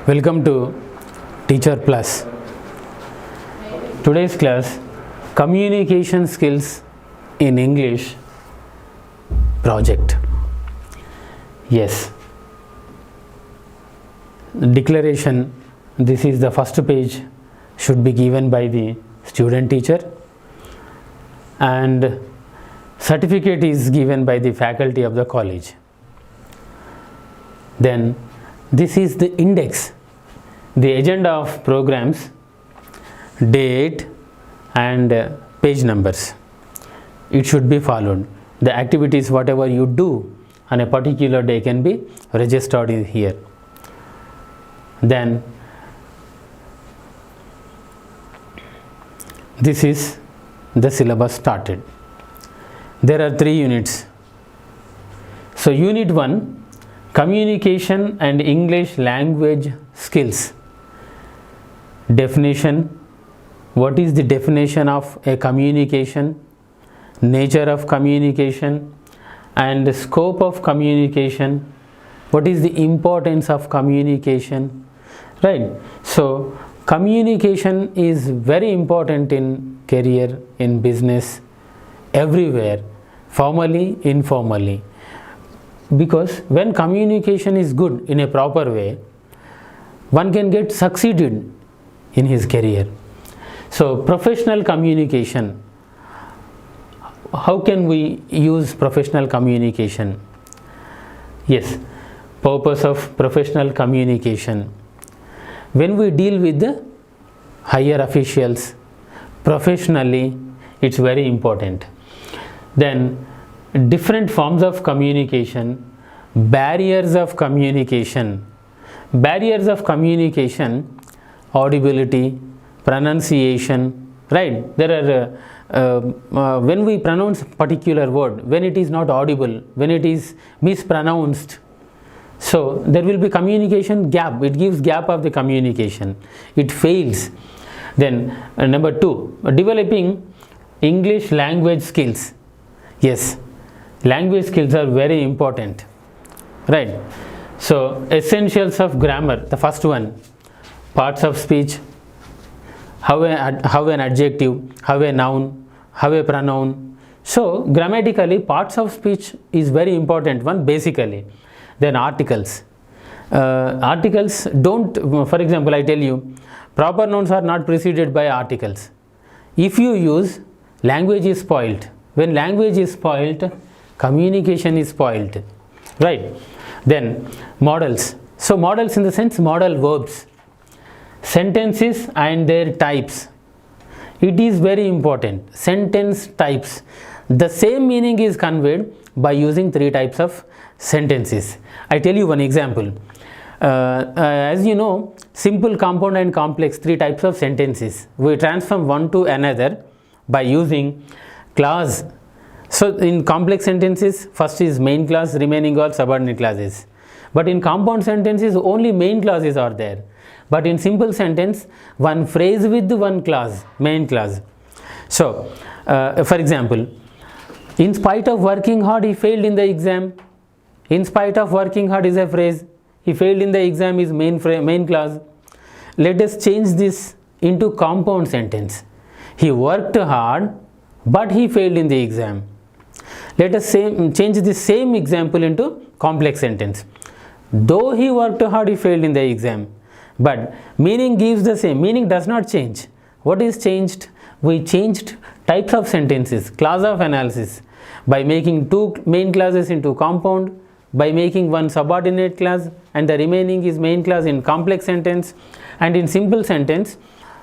Welcome to Teacher Plus. Today's class, Communication Skills in English project. Yes. Declaration, this is the first page, should be given by the student teacher, and certificate is given by the faculty of the college. Then this is the index, the agenda of programs, date and page numbers. It should be followed. The activities whatever you do on a particular day can be registered in here. Then this is the syllabus started. There are 3 units. So unit 1, Communication and English language skills. Definition. What is the definition of a communication? Nature of communication and the scope of communication. What is the importance of communication? Right. So communication is very important in career, in business, everywhere, formally, informally. Because when communication is good in a proper way, one can get succeeded in his career. So professional communication, how can we use professional communication? Yes, purpose of professional communication. When we deal with the higher officials professionally, it's very important. Then different forms of communication, barriers of communication. Barriers of communication, audibility, pronunciation, right? There are, when we pronounce a particular word, when it is not audible, when it is mispronounced, so there will be communication gap. It gives gap of the communication. It fails. Then number 2, developing English language skills. Yes. Language skills are very important, right? So essentials of grammar, the first one, parts of speech, how an adjective, how a noun, how a pronoun. So grammatically parts of speech is very important one basically. Then articles. Articles don't, for example, I tell you, proper nouns are not preceded by articles. If you use, language is spoiled. When language is spoiled, communication is spoiled, right? Then models. So models in the sense modal verbs, sentences and their types. It is very important. Sentence types. The same meaning is conveyed by using 3 types of sentences. I tell you one example. As you know, simple, compound and complex, 3 types of sentences. We transform one to another by using clause. So in complex sentences, first is main clause, remaining all subordinate clauses. But in compound sentences, only main clauses are there. But in simple sentence, one phrase with one clause, main clause. So, for example, in spite of working hard, he failed in the exam. In spite of working hard is a phrase. He failed in the exam is main clause. Let us change this into compound sentence. He worked hard, but he failed in the exam. Let us change the same example into complex sentence. Though he worked hard, he failed in the exam. But meaning gives the same. Meaning does not change. What is changed? We changed types of sentences, clause of analysis, by making 2 main clauses into compound, by making one subordinate clause, and the remaining is main clause in complex sentence. And in simple sentence,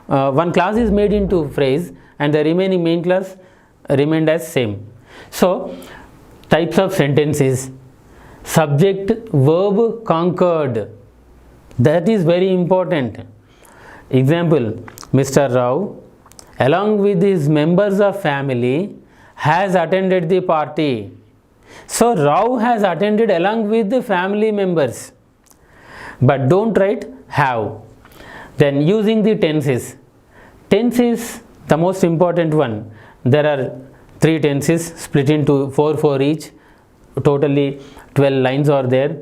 one clause is made into phrase and the remaining main clause remained as same. So types of sentences, subject verb conquered, that is very important. Example, Mr. Rao along with his members of family has attended the party. So Rao has attended along with the family members, but don't write have. Then using the tenses. Tense is the most important one. There are 3 tenses split into 4 for each. Totally 12 lines are there.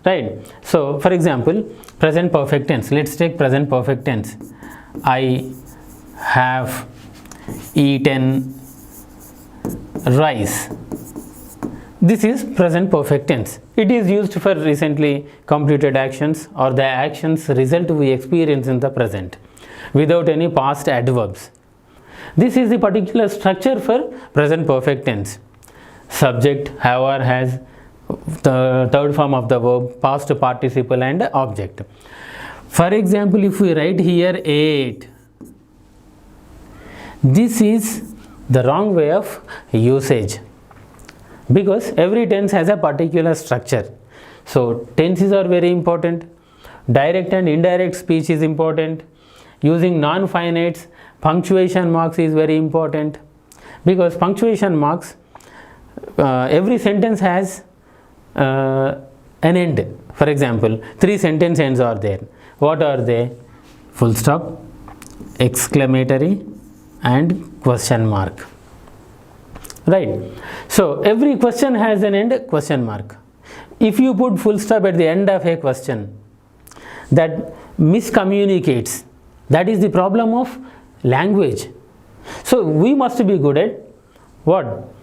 right? So for example, present perfect tense, let's take present perfect tense. I have eaten rice. This is present perfect tense. It is used for recently completed actions or the actions result we experience in the present without any past adverbs. This is the particular structure for present perfect tense. Subject, have or has, the third form of the verb, past participle and object. For example, if we write here ate, this is the wrong way of usage, because every tense has a particular structure. So tenses are very important. Direct and indirect speech is important. Using non-finites, punctuation marks is very important, because punctuation marks, every sentence has an end. For example, 3 sentence ends are there. What are they? Full stop, exclamatory and question mark, right? So every question has an end, question mark. If you put full stop at the end of a question, that miscommunicates. That is the problem of language. So we must be good at what?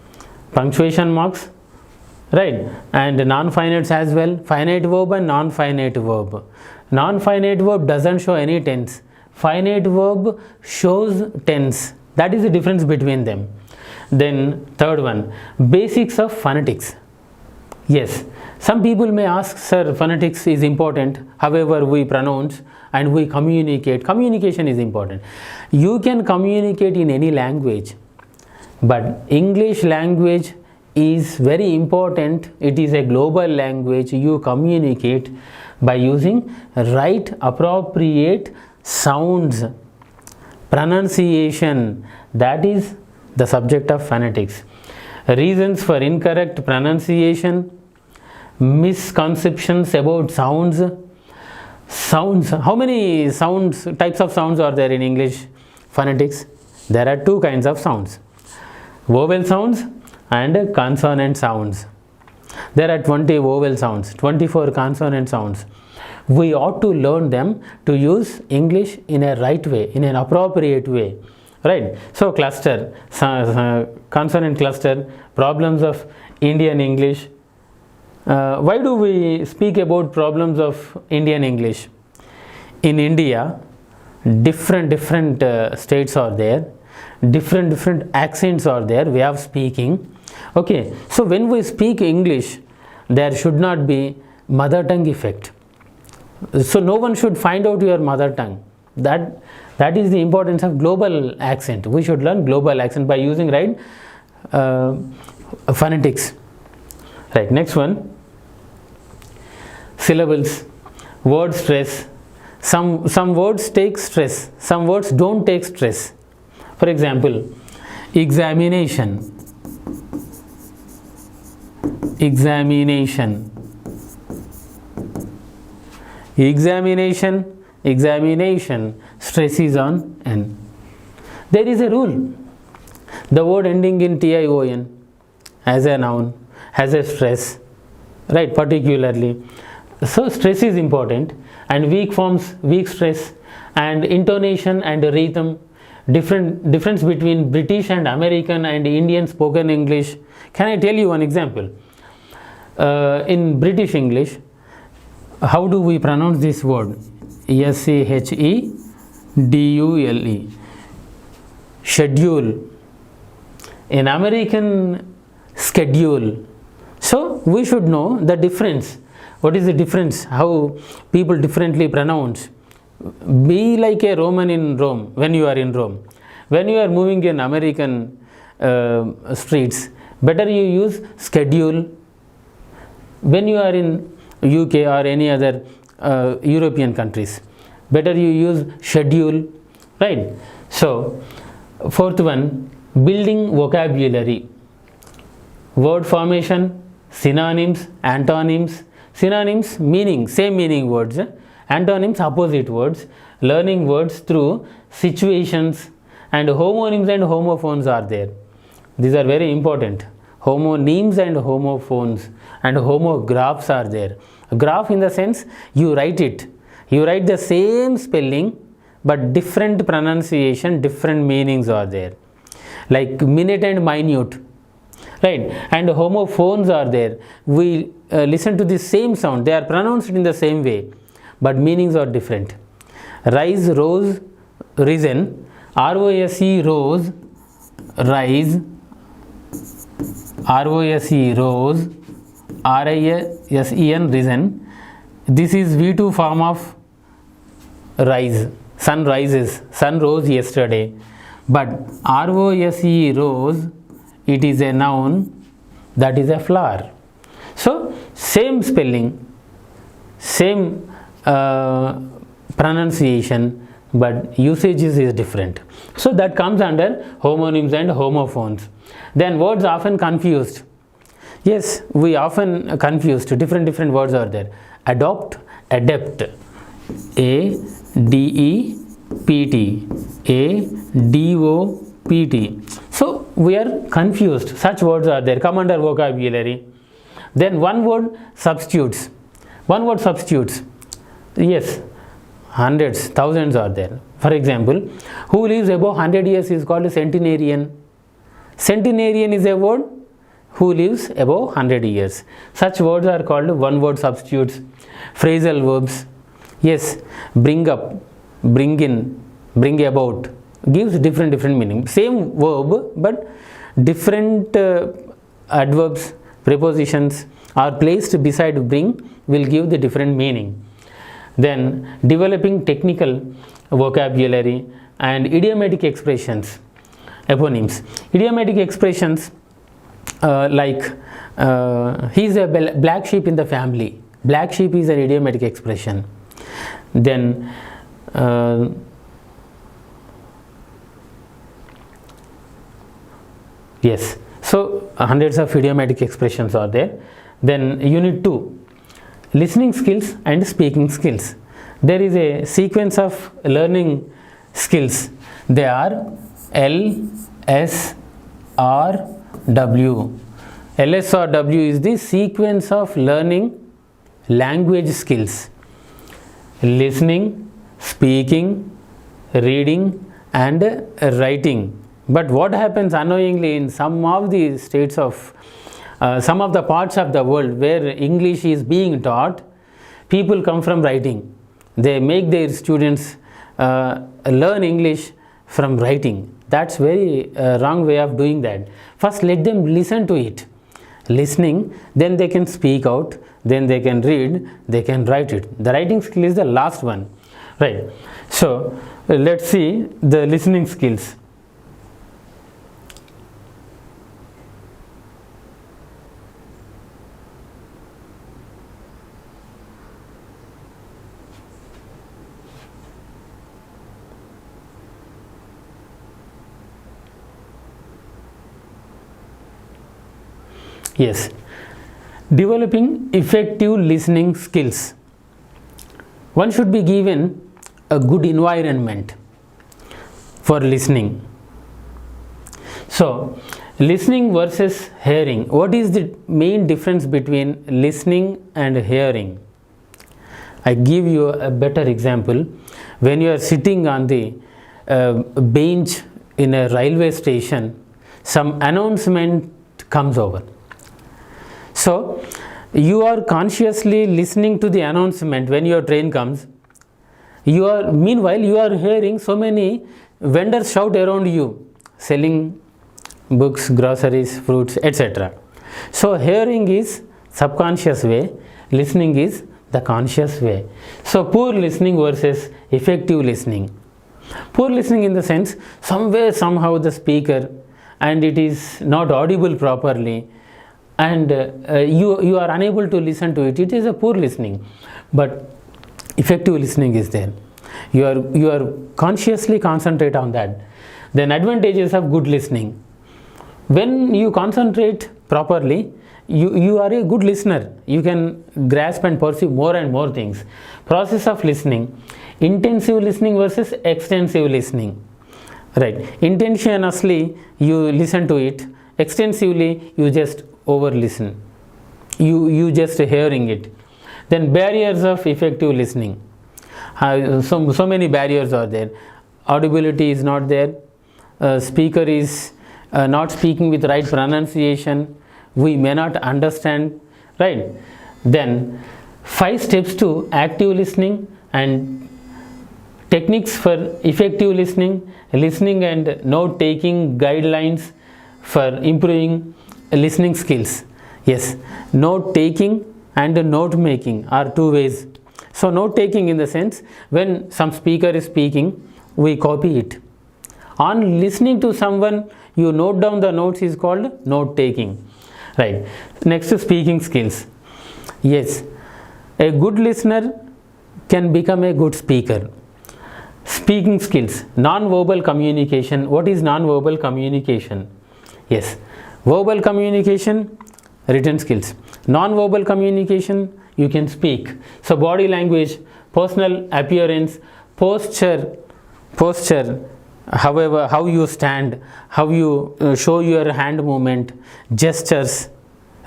Punctuation marks, right? And non-finites as well, finite verb and non-finite verb. Non-finite verb doesn't show any tense. Finite verb shows tense. That is the difference between them. Then third one, basics of phonetics. Yes, some people may ask, sir, phonetics is important, however we pronounce and we communicate. Communication is important. You can communicate in any language, but English language is very important. It is a global language. You communicate by using right appropriate sounds, pronunciation. That is the subject of phonetics. Reasons for incorrect pronunciation, misconceptions about sounds. Sounds, how many sounds, types of sounds are there in English phonetics? There are 2 kinds of sounds, vowel sounds and consonant sounds. There are 20 vowel sounds, 24 consonant sounds. We ought to learn them to use English in a right way, in an appropriate way, right? So cluster, consonant cluster, problems of Indian English. Why do we speak about problems of Indian English? In India, different states are there, different accents are there, way of speaking. Okay, so when we speak English, there should not be mother tongue effect. So no one should find out your mother tongue. That is the importance of global accent. We should learn global accent by using right phonetics. Right, next one, syllables, word stress. Some words take stress, some words don't take stress. For example, examination, examination, examination, examination, stress is on N. There is a rule. The word ending in tion as a noun has a stress, right, particularly. So stress is important, and weak forms, weak stress, and intonation and rhythm, difference between British and American and Indian spoken English. Can I tell you one example? In British English, how do we pronounce this word? schedule, schedule. In American, schedule. So we should know the difference. What is the difference? How people differently pronounce. Be like a Roman in Rome when you are in Rome. When you are moving in American streets, better you use schedule. When you are in UK or any other European countries, better you use schedule, right? So fourth one, building vocabulary, word formation, synonyms, antonyms. Synonyms meaning, same meaning words, antonyms opposite words, learning words through situations, and homonyms and homophones are there. These are very important. Homonyms and homophones and homographs are there. Graph in the sense you write it. You write the same spelling but different pronunciation, different meanings are there. Like minute and minute, right? And homophones are there. We listen to the same sound. They are pronounced in the same way, but meanings are different. Rise, rose, risen. R-O-S-E, rose, rise. R-O-S-E, rose. R-I-S-E-N, risen. This is V2 form of rise. Sun rises. Sun rose yesterday. But R-O-S-E, rose, it is a noun, that is a flower. So, same spelling, same pronunciation, but usages is different. So, that comes under homonyms and homophones. Then words often confused. Yes, we often confused. Different words are there. Adopt, adept. A-D-E-P-T. A-D-O-P-T. So, we are confused. Such words are there. Come under vocabulary. Then one word substitutes. One word substitutes. Yes, hundreds, thousands are there. For example, who lives above 100 years is called a centenarian. Centenarian is a word who lives above 100 years. Such words are called one word substitutes. Phrasal verbs. Yes, bring up, bring in, bring about. Gives different meaning. Same verb, but different adverbs, prepositions are placed beside bring will give the different meaning. Then developing technical vocabulary and idiomatic expressions, eponyms. Idiomatic expressions like he is a black sheep in the family. Black sheep is an idiomatic expression. Then yes, so hundreds of idiomatic expressions are there. Then unit 2, listening skills and speaking skills. There is a sequence of learning skills. They are L, S, R, W. L, S, or W is the sequence of learning language skills. Listening, speaking, reading and writing. But what happens unknowingly in some of the states of some of the parts of the world where English is being taught, people come from writing. They make their students learn English from writing. That's very wrong way of doing that. First let them listen to it. Listening, then they can speak out, then they can read, they can write it. The writing skill is the last one, right? So let's see the listening skills. Yes, developing effective listening skills. One should be given a good environment for listening. So, listening versus hearing. What is the main difference between listening and hearing? I give you a better example. When you are sitting on the bench in a railway station, some announcement comes over. So, you are consciously listening to the announcement when your train comes. Meanwhile, you are hearing so many vendors shout around you, selling books, groceries, fruits, etc. So, hearing is subconscious way, listening is the conscious way. So, poor listening versus effective listening. Poor listening in the sense, somewhere, somehow the speaker and it is not audible properly, and you are unable to listen to it. It is a poor listening. But effective listening is there. You are consciously concentrate on that. Then advantages of good listening. When you concentrate properly, you are a good listener. You can grasp and perceive more and more things. Process of listening. Intensive listening versus extensive listening. Right. Intentionally you listen to it. Extensively you just over listen. You just hearing it. Then barriers of effective listening. So many barriers are there. Audibility is not there. Speaker is not speaking with right pronunciation. We may not understand, right? Then 5 steps to active listening and techniques for effective listening, listening and note taking guidelines for improving listening skills. Yes, note taking and note making are 2 ways. So note taking in the sense, when some speaker is speaking, we copy it. On listening to someone, you note down the notes is called note taking, right? Next is speaking skills. Yes, a good listener can become a good speaker. Speaking skills, non-verbal communication. What is non-verbal communication? Yes, verbal communication, written skills. Non-verbal communication, you can speak. So body language, personal appearance, posture, however, how you stand, how you show your hand movement, gestures,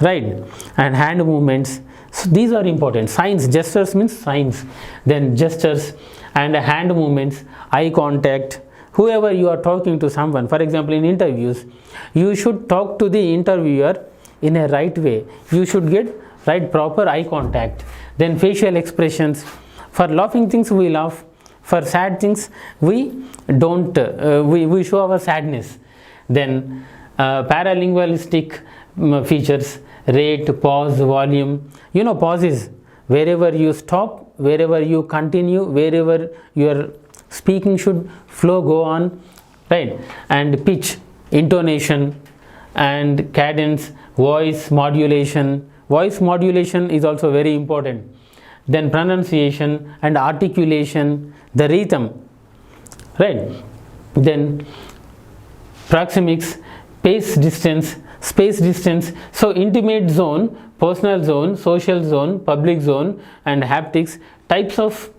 right? And hand movements. So these are important. Signs, gestures means signs. Then gestures and hand movements, eye contact. Whoever you are talking to someone, for example in interviews, you should talk to the interviewer in a right way. You should get right proper eye contact. Then facial expressions. For laughing things we laugh. For sad things we don't, we show our sadness. Then paralingualistic features, rate, pause, volume. You know, pauses, wherever you stop, wherever you continue, wherever your speaking should flow, go on, right? And pitch, intonation and cadence, voice modulation. Voice modulation is also very important. Then pronunciation and articulation, the rhythm, right? Then proxemics, pace distance, space distance. So intimate zone, personal zone, social zone, public zone and haptics, types of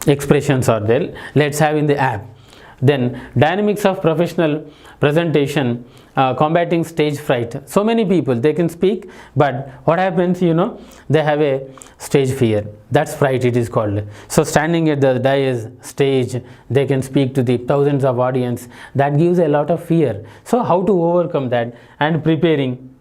expressions are there. Let's have in the app. Then dynamics of professional presentation, combating stage fright. So many people, they can speak, but what happens, you know, they have a stage fear. That's fright, it is called. So standing at the dais, stage, they can speak to the thousands of audience. That gives a lot of fear. So how to overcome that and preparing.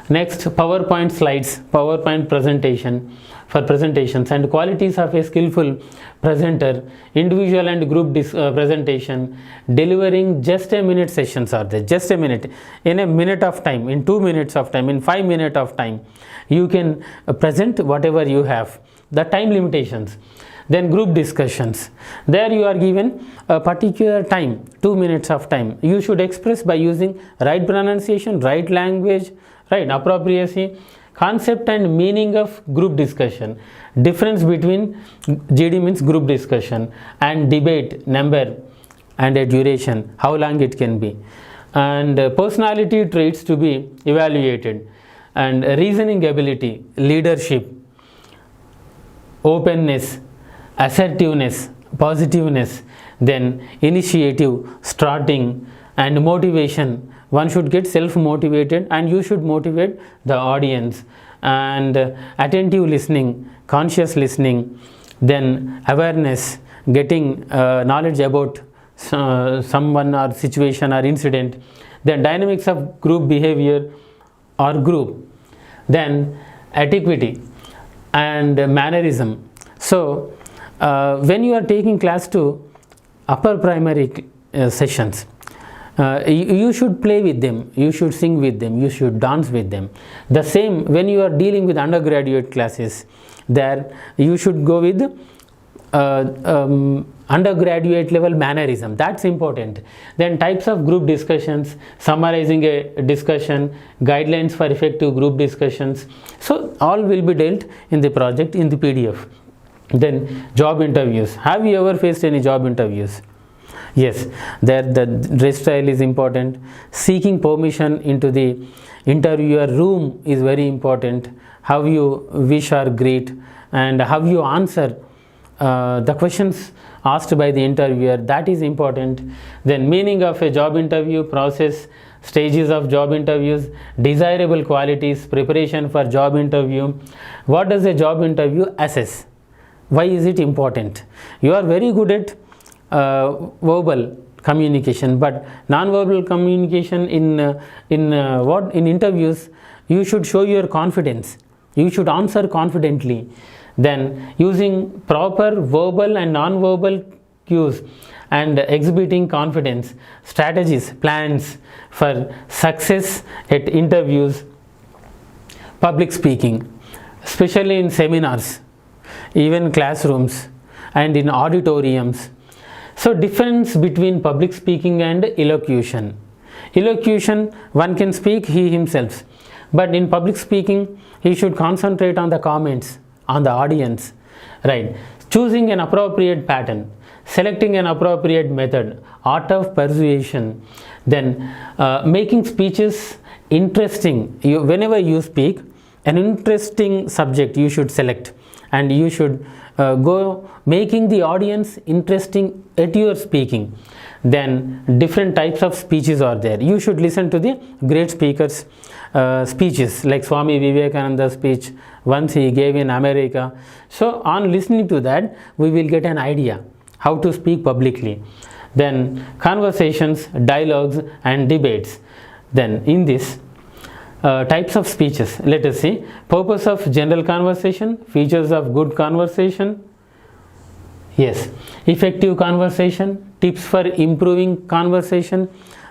Next, PowerPoint slides, PowerPoint presentation for presentations and qualities of a skillful presenter, individual and group presentation, delivering just a minute sessions are there, just a minute, in a minute of time, in 2 minutes of time, in 5 minutes of time, you can present whatever you have, the time limitations. Then group discussions, there you are given a particular time, 2 minutes of time, you should express by using right pronunciation, right language, right appropriacy, concept and meaning of group discussion, difference between GD means group discussion and debate, number and a duration, how long it can be, and personality traits to be evaluated, and reasoning ability, leadership, openness, assertiveness, positiveness, then initiative, starting and motivation. One should get self-motivated and you should motivate the audience, and attentive listening, conscious listening, then awareness, getting knowledge about someone or situation or incident, then dynamics of group behavior or group, then etiquette and mannerism. So when you are taking class 2 upper primary sessions, you should play with them, you should sing with them, you should dance with them. The same when you are dealing with undergraduate classes, there you should go with undergraduate level mannerism. That's important. Then types of group discussions, summarizing a discussion, guidelines for effective group discussions. So all will be dealt in the project in the PDF. Then job interviews. Have you ever faced any job interviews? Yes, there the dress style is important. Seeking permission into the interviewer room is very important. How you wish or greet and how you answer the questions asked by the interviewer, that is important. Then meaning of a job interview process, stages of job interviews, desirable qualities, preparation for job interview. What does a job interview assess? Why is it important? You are very good at verbal communication, but non-verbal communication in interviews, you should show your confidence. You should answer confidently. Then using proper verbal and non-verbal cues and exhibiting confidence, strategies, plans for success at interviews. Public speaking, especially in seminars, even classrooms and in auditoriums. So difference between public speaking and elocution. Elocution, one can speak he himself, but in public speaking he should concentrate on the comments, on the audience, right? Choosing an appropriate pattern, selecting an appropriate method, art of persuasion, then making speeches interesting. Whenever you speak, an interesting subject you should select, and you should go making the audience interesting at your speaking. Then different types of speeches are there. You should listen to the great speakers speeches, like Swami Vivekananda's speech once he gave in America. So on listening to that, we will get an idea how to speak publicly. Then conversations, dialogues and debates. Then in this types of speeches, let us see: purpose of general conversation, features of good conversation, yes, effective conversation, tips for improving conversation,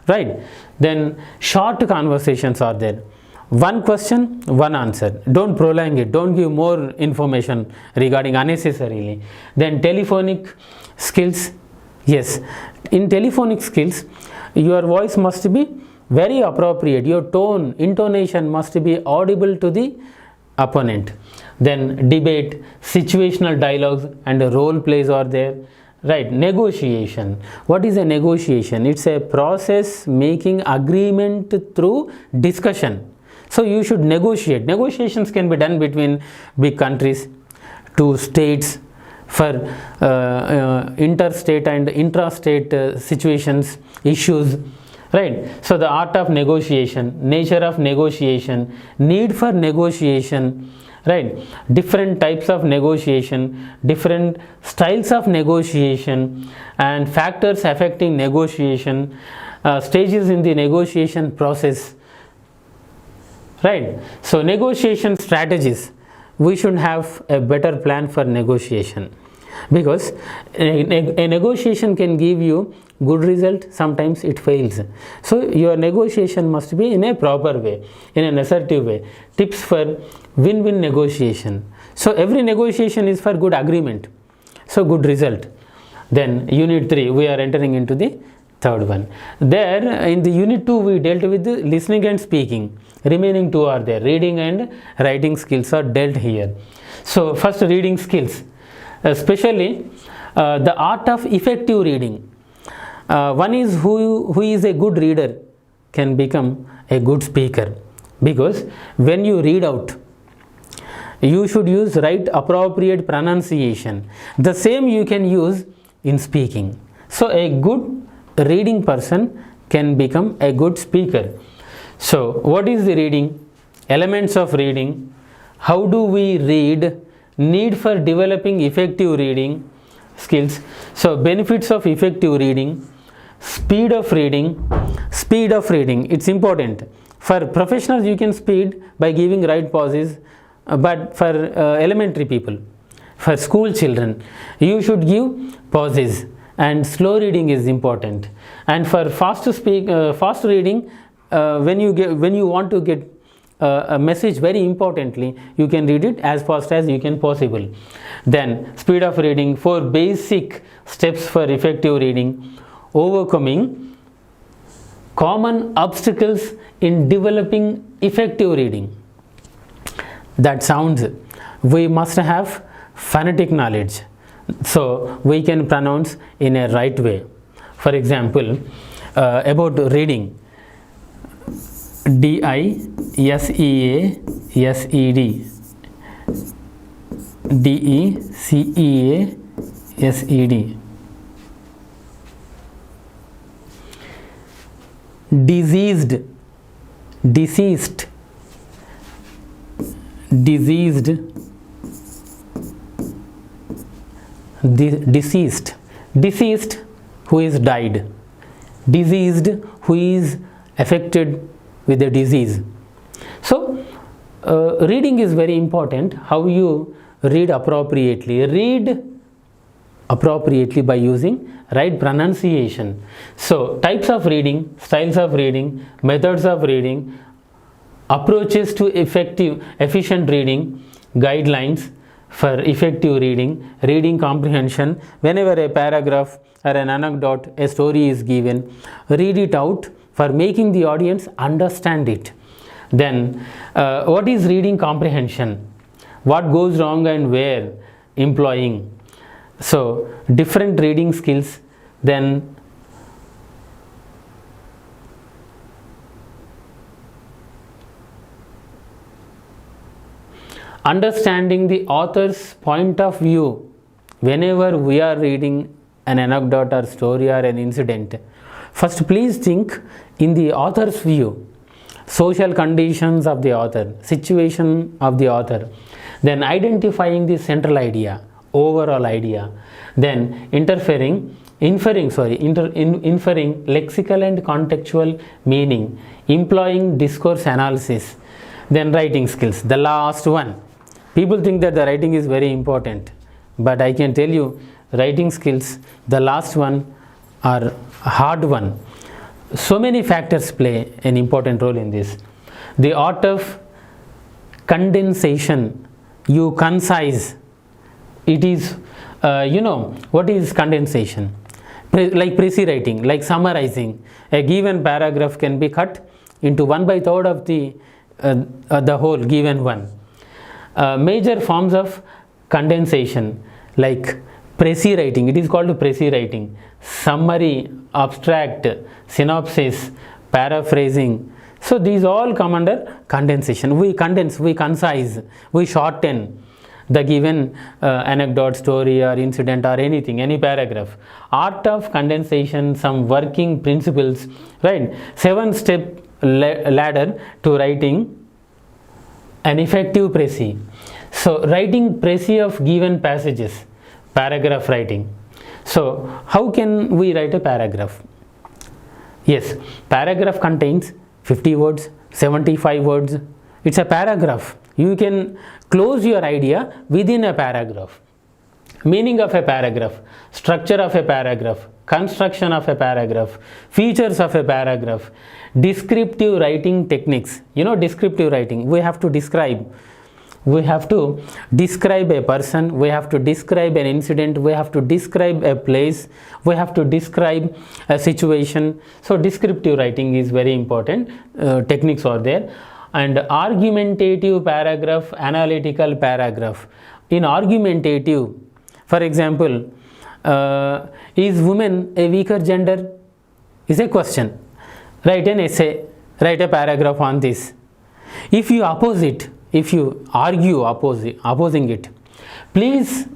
right? Then short conversations are there. One question, one answer. Don't prolong it. Don't give more information regarding unnecessarily. Then telephonic skills. Yes, in telephonic skills, your voice must be very appropriate. Your tone, intonation must be audible to the opponent. Then debate, situational dialogues and role plays are there. Right, negotiation. What is a negotiation? It's a process making agreement through discussion. So you should negotiate. Negotiations can be done between big countries, two states, for interstate and intrastate situations, issues, right? So the art of negotiation, nature of negotiation, need for negotiation, right? Different types of negotiation, different styles of negotiation, and factors affecting negotiation, stages in the negotiation process, right? So negotiation strategies, we should have a better plan for negotiation, because a negotiation can give you good result, sometimes it fails. So your negotiation must be in a proper way, in an assertive way. Tips for win-win negotiation. So every negotiation is for good agreement, so good result. Then unit 3, we are entering into the third one. There in the unit 2 we dealt with the listening and speaking. Remaining 2 are there. Reading and writing skills are dealt here. So first, reading skills, especially the art of effective reading. One is who is a good reader can become a good speaker, because when you read out, you should use right appropriate pronunciation. The same you can use in speaking. So a good reading person can become a good speaker. So what is the reading? Elements of reading. How do we read? Need for developing effective reading skills. So benefits of effective reading. Speed of reading. Speed of reading, it's important. For professionals you can speed by giving right pauses, but for elementary people, for school children, you should give pauses, and slow reading is important. And for fast reading, when you want to get a message very importantly, you can read it as fast as you can possible. Then speed of reading. 4 basic steps for effective reading. Overcoming common obstacles in developing effective reading. That sounds, we must have phonetic knowledge, so we can pronounce in a right way. For example, about reading, D-I-S-E-A-S-E-D, D-E-C-E-A-S-E-D. diseased, deceased, diseased, deceased, deceased who is died, diseased who is affected with a disease. So reading is very important. How you read appropriately? Read appropriately by using right pronunciation. So types of reading, styles of reading, methods of reading, approaches to efficient reading, guidelines for effective reading, reading comprehension. Whenever a paragraph or an anecdote, a story is given, read it out for making the audience understand it. Then what is reading comprehension? What goes wrong and where? Employing. So different reading skills. Then understanding the author's point of view. Whenever we are reading an anecdote or story or an incident, first please think in the author's view, social conditions of the author, situation of the author, then identifying the central idea, overall idea, then inferring lexical and contextual meaning, employing discourse analysis, then writing skills. The last one, people think that the writing is very important, but I can tell you writing skills, the last one are hard one. So many factors play an important role in this. The art of condensation, you concise. It is what is condensation? Like précis writing, like summarizing. A given paragraph can be cut into 1/3 of the whole given one. Major forms of condensation, like précis writing, it is called précis writing, summary, abstract, synopsis, paraphrasing. So these all come under condensation. We condense, we concise, we shorten the given anecdote, story or incident or anything, any paragraph. Art of condensation, some working principles, right? 7-step ladder to writing an effective précis. So writing précis of given passages, paragraph writing. So how can we write a paragraph? Yes, paragraph contains 50 words, 75 words. It's a paragraph. You can close your idea within a paragraph. Meaning of a paragraph, structure of a paragraph, construction of a paragraph, features of a paragraph, descriptive writing techniques. Descriptive writing, we have to describe. We have to describe a person, we have to describe an incident, we have to describe a place, we have to describe a situation. So descriptive writing is very important. Techniques are there. And argumentative paragraph, analytical paragraph. In argumentative, for example, is woman a weaker gender? Is a question. Write an essay, write a paragraph on this. If you oppose it, if you argue opposing it, please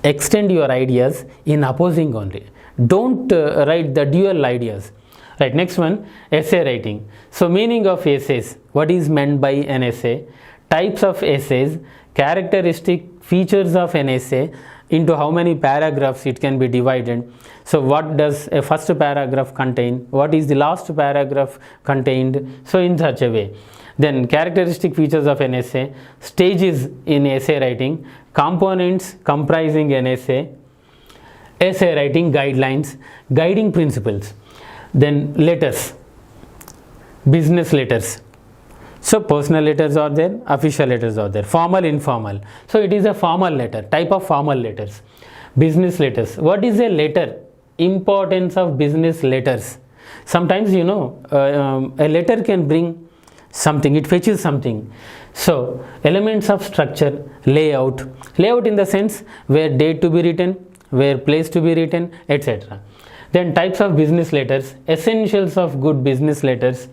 extend your ideas in opposing only. Don't write the dual ideas. Right, next one, essay writing. So meaning of essays, what is meant by an essay, types of essays, characteristic features of an essay, into how many paragraphs it can be divided. So what does a first paragraph contain, what is the last paragraph contained, so in such a way. Then characteristic features of an essay, stages in essay writing, components comprising an essay, essay writing guidelines, guiding principles. Then letters, business letters. So personal letters are there, official letters are there, formal, informal. So it is a formal letter, type of formal letters. Business letters. What is a letter? Importance of business letters. Sometimes a letter can bring something, it fetches something. So elements of structure, layout in the sense where date to be written, where place to be written, etc. Then types of business letters, essentials of good business letters.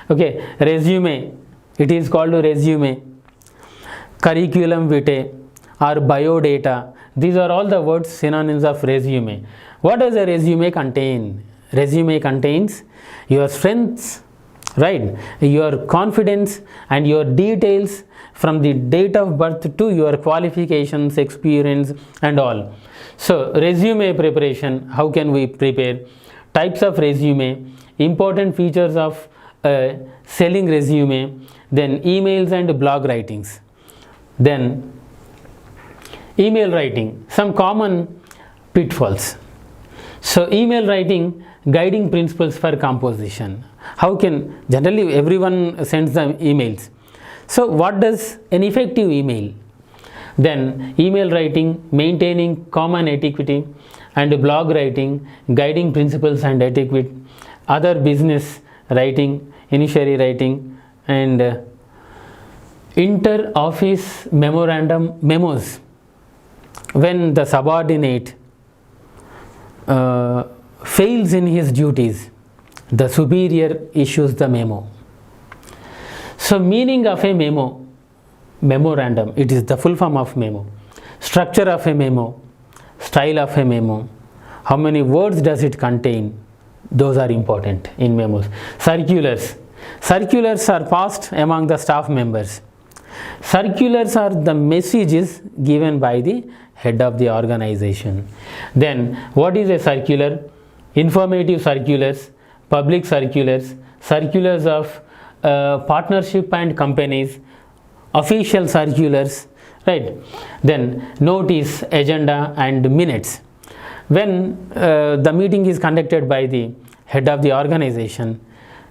Okay, resume, it is called resume, curriculum vitae or biodata. These are all the words synonyms of resume. What does a resume contain? Resume contains your strengths right? Your confidence and your details from the date of birth to your qualifications, experience and all. So resume preparation, how can we prepare? Types of resume, important features of selling resume, then emails and blog writings. Then email writing, some common pitfalls. So email writing, guiding principles for composition. How can, generally everyone sends them emails. So what does an effective email? Then email writing, maintaining common etiquette, and blog writing, guiding principles and etiquette, other business writing, initiatory writing, and inter-office memorandum memos. When the subordinate fails in his duties, the superior issues the memo. So meaning of a memo, memorandum, it is the full form of memo. Structure of a memo, style of a memo, how many words does it contain, those are important in memos. Circulars, circulars are passed among the staff members. Circulars are the messages given by the head of the organization. Then what is a circular? Informative circulars, public circulars, circulars of partnership and companies, official circulars, right? Then notice, agenda and minutes. When the meeting is conducted by the head of the organization,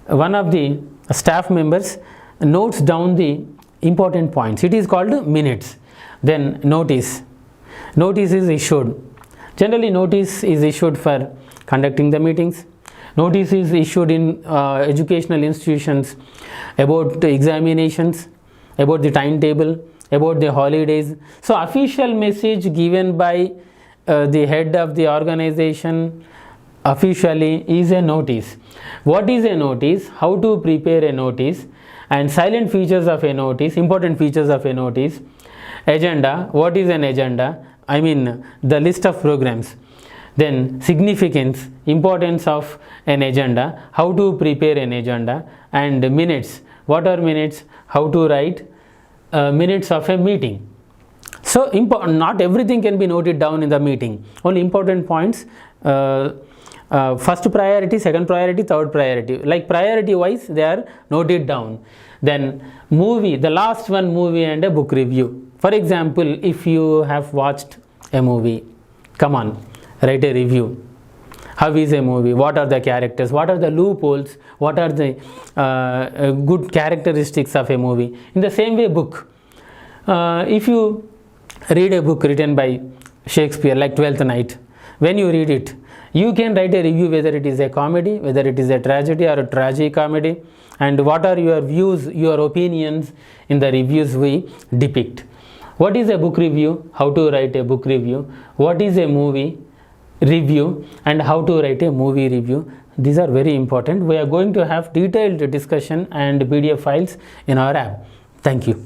one of the staff members notes down the important points. It is called minutes. Then notice. Notice is issued. Generally notice is issued for conducting the meetings. Notice is issued in educational institutions about the examinations, about the timetable, about the holidays. So official message given by the head of the organization officially is a notice. What is a notice? How to prepare a notice? And silent features of a notice, important features of a notice. Agenda, what is an agenda? I mean the list of programs. Then significance, importance of an agenda, how to prepare an agenda, and minutes. What are minutes? How to write minutes of a meeting. So not everything can be noted down in the meeting, only important points. First priority, second priority, third priority, like priority wise they are noted down. Then movie, the last one, movie and a book review. For example, if you have watched a movie, come on, write a review. How is a movie? What are the characters? What are the loopholes? What are the good characteristics of a movie? In the same way, book. If you read a book written by Shakespeare like Twelfth Night, when you read it, you can write a review whether it is a comedy, whether it is a tragedy or a tragicomedy, and what are your views, your opinions in the reviews we depict. What is a book review? How to write a book review? What is a movie review? And how to write a movie review? These are very important. We are going to have detailed discussion and PDF files in our app. Thank you.